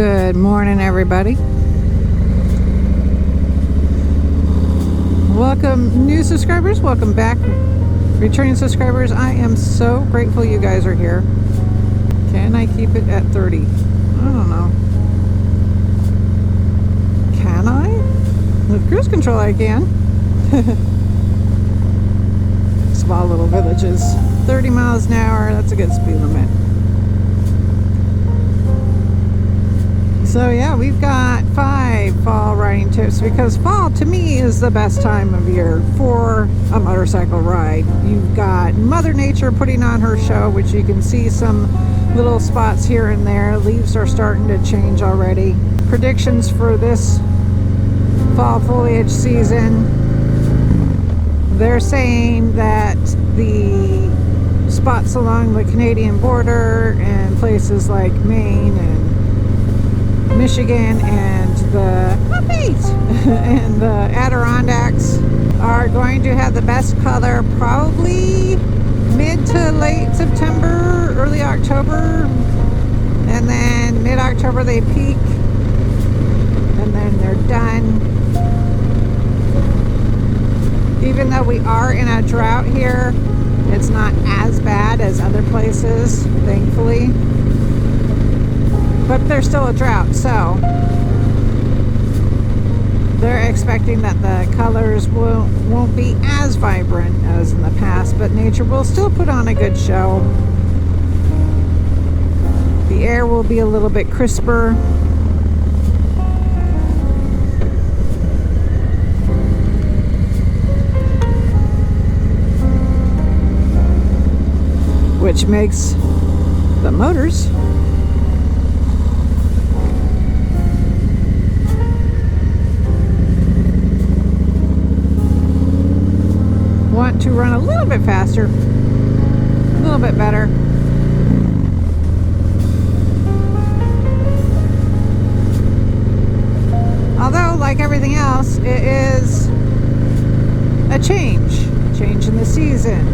Good morning, everybody. Welcome, new subscribers. Welcome back, returning subscribers. I am so grateful you guys are here. Can I keep it at 30? I don't know. Can I? With cruise control, I can. Small little villages. 30 miles an hour, that's a good speed limit. So yeah, we've got 5 fall riding tips because fall to me is the best time of year for a motorcycle ride. You've got Mother Nature putting on her show, which you can see some little spots here and there. Leaves are starting to change already. Predictions for this fall foliage season, they're saying that the spots along the Canadian border and places like Maine and Michigan and the and the Adirondacks are going to have the best color probably mid to late September, early October, and then mid-October they peak and then they're done. Even though we are in a drought here, it's not as bad as other places, thankfully. But there's still a drought, so they're expecting that the colors won't be as vibrant as in the past, but nature will still put on a good show. The air will be a little bit crisper. Which makes the motors want to run a little bit faster, a little bit better. Although, like everything else, it is a change in the season,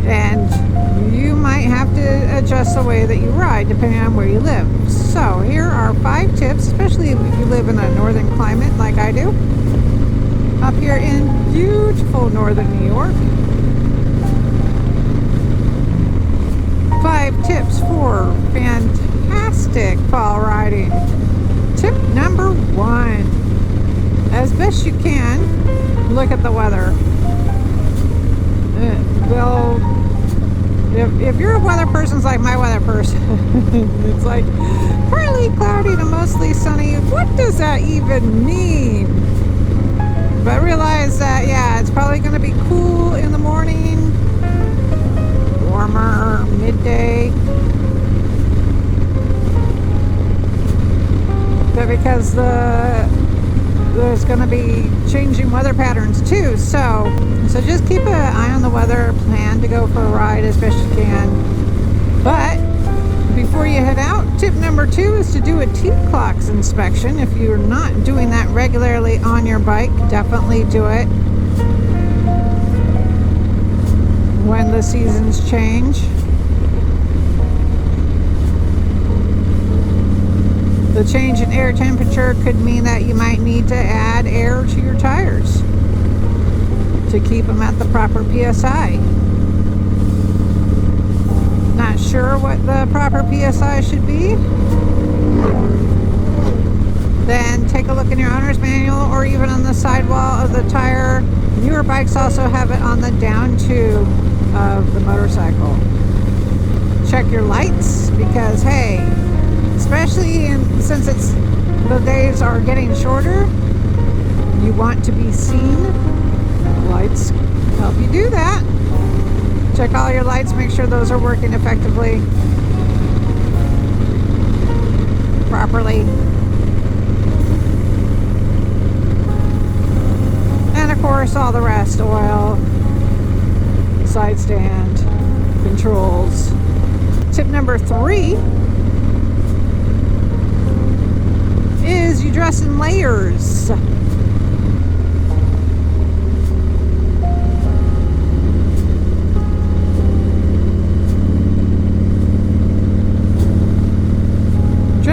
and you might have to adjust the way that you ride depending on where you live. So here are 5 tips, especially if you live in a northern climate like I do, up here in beautiful northern New York. 5 tips for fantastic fall riding. Tip number 1, as best you can, look at the weather. Well, if you're a weather person like my weather person, it's like partly cloudy to mostly sunny. What does that even mean? But realize that, yeah, it's probably going to be cool in the morning, warmer midday. But because there's going to be changing weather patterns too, so just keep an eye on the weather. Plan to go for a ride as best you can. But before you head out, tip number 2 is to do a T-clocks inspection. If you're not doing that regularly on your bike, definitely do it when the seasons change. The change in air temperature could mean that you might need to add air to your tires to keep them at the proper PSI. Not sure what the proper PSI should be? Then take a look in your owner's manual or even on the sidewall of the tire. Newer bikes also have it on the down tube of the motorcycle. Check your lights because, hey, especially since the days are getting shorter, you want to be seen. Lights help you do that. Check all your lights, make sure those are working effectively, properly. And of course, all the rest, oil, side stand, controls. Tip number 3 is you dress in layers.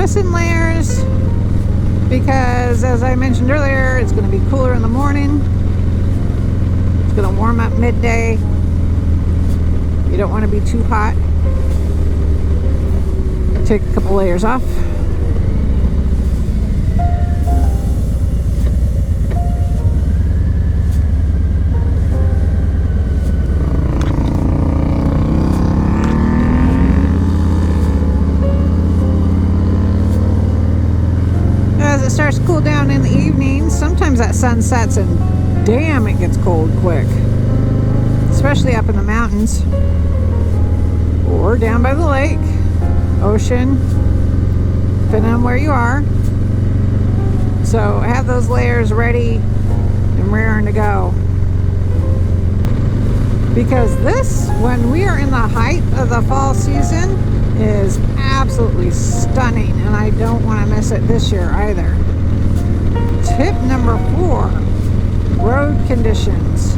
dress in layers because, as I mentioned earlier, it's going to be cooler in the morning. It's going to warm up midday. You don't want to be too hot. Take a couple layers off. As it starts to cool down in the evening, sometimes that sun sets and damn, it gets cold quick. Especially up in the mountains or down by the lake, ocean, depending on where you are. So have those layers ready and raring to go. Because this, when we are in the height of the fall season, is absolutely stunning, and I don't want to miss it this year either. Tip number 4, road conditions.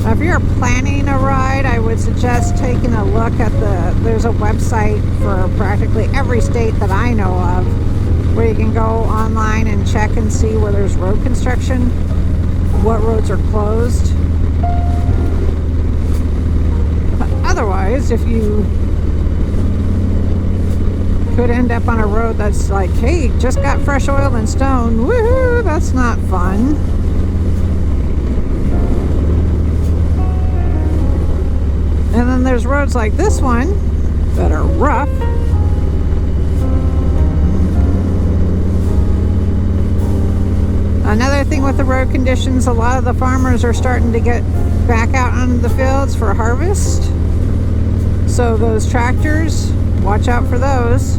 Now, if you're planning a ride, I would suggest taking a look at there's a website for practically every state that I know of where you can go online and check and see where there's road construction, what roads are closed. But otherwise, if you could end up on a road that's like, hey, just got fresh oil and stone, woohoo, that's not fun. And then there's roads like this one that are rough. Another thing with the road conditions, a lot of the farmers are starting to get back out onto the fields for harvest. So those tractors, watch out for those.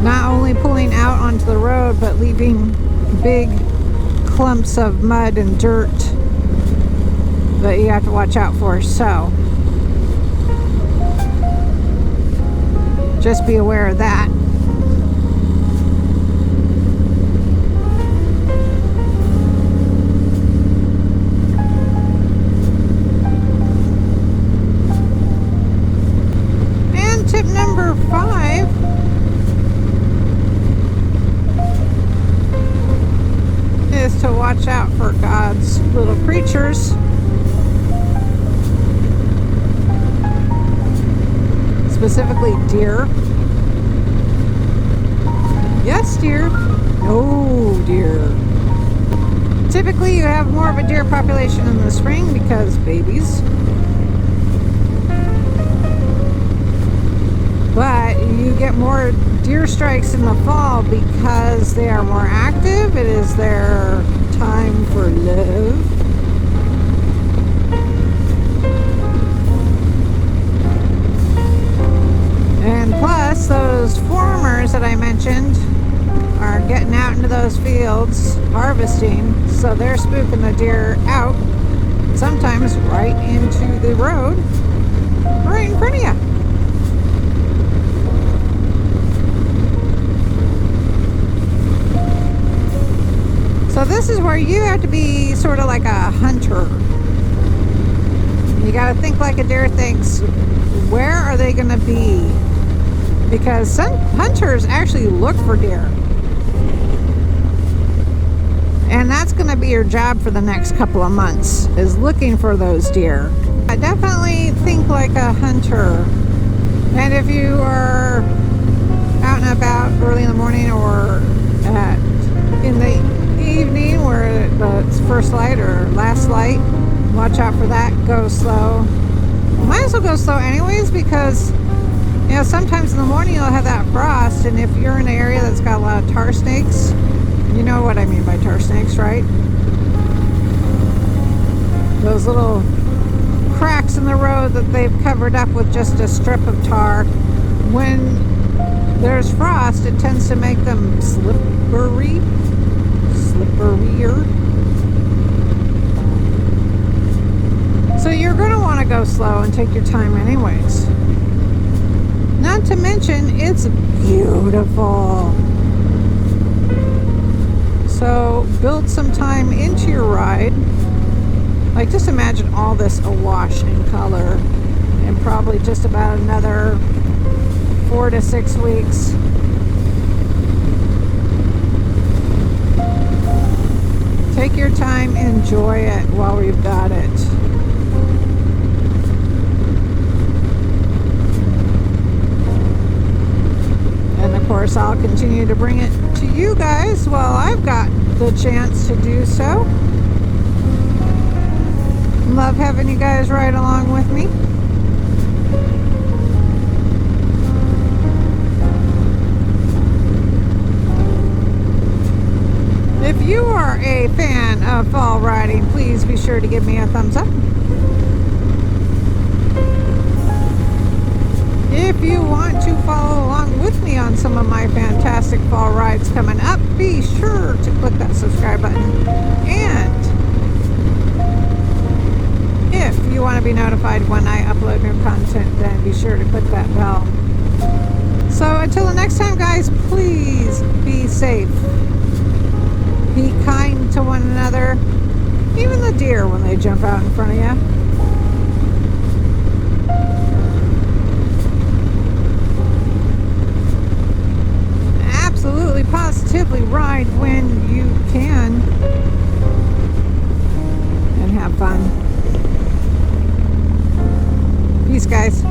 Not only pulling out onto the road, but leaving big clumps of mud and dirt that you have to watch out for. So just be aware of that. And tip number 5, is to watch out for God's little creatures. Specifically deer. Yes, deer. No, deer. Typically you have more of a deer population in the spring because babies. But you get more deer strikes in the fall because they are more active. It is their time for love. And plus, those farmers that I mentioned are getting out into those fields harvesting, so they're spooking the deer out, sometimes right into the road, right in front of you. So this is where you have to be sort of like a hunter. You got to think like a deer thinks. Where are they going to be? Because some hunters actually look for deer. And that's going to be your job for the next couple of months, is looking for those deer. I definitely think like a hunter. And if you are out and about early in the morning or in the evening where it's first light or last light, watch out for that. Go slow. Might as well go slow anyways, because you know sometimes in the morning you'll have that frost, and if you're in an area that's got a lot of tar snakes, you know what I mean by tar snakes, right? Those little cracks in the road that they've covered up with just a strip of tar. When there's frost, it tends to make them slipperier. So you're going to want to go slow and take your time anyways. Not to mention, it's beautiful. So build some time into your ride Like, just imagine all this awash in color in probably just about another 4 to 6 weeks. Take your time, enjoy it while we've got it. And of course, I'll continue to bring it to you guys while I've got the chance to do so. Love having you guys ride along with me. If you are a fan of fall riding, please be sure to give me a thumbs up. If you want to follow along with me on some of my fantastic fall rides coming up, be sure to click that subscribe button. And if you want to be notified when I upload new content, then be sure to click that bell. So until the next time, guys, please be safe. Be kind to one another, even the deer when they jump out in front of you. Absolutely, positively ride when you can. And have fun. Peace, guys.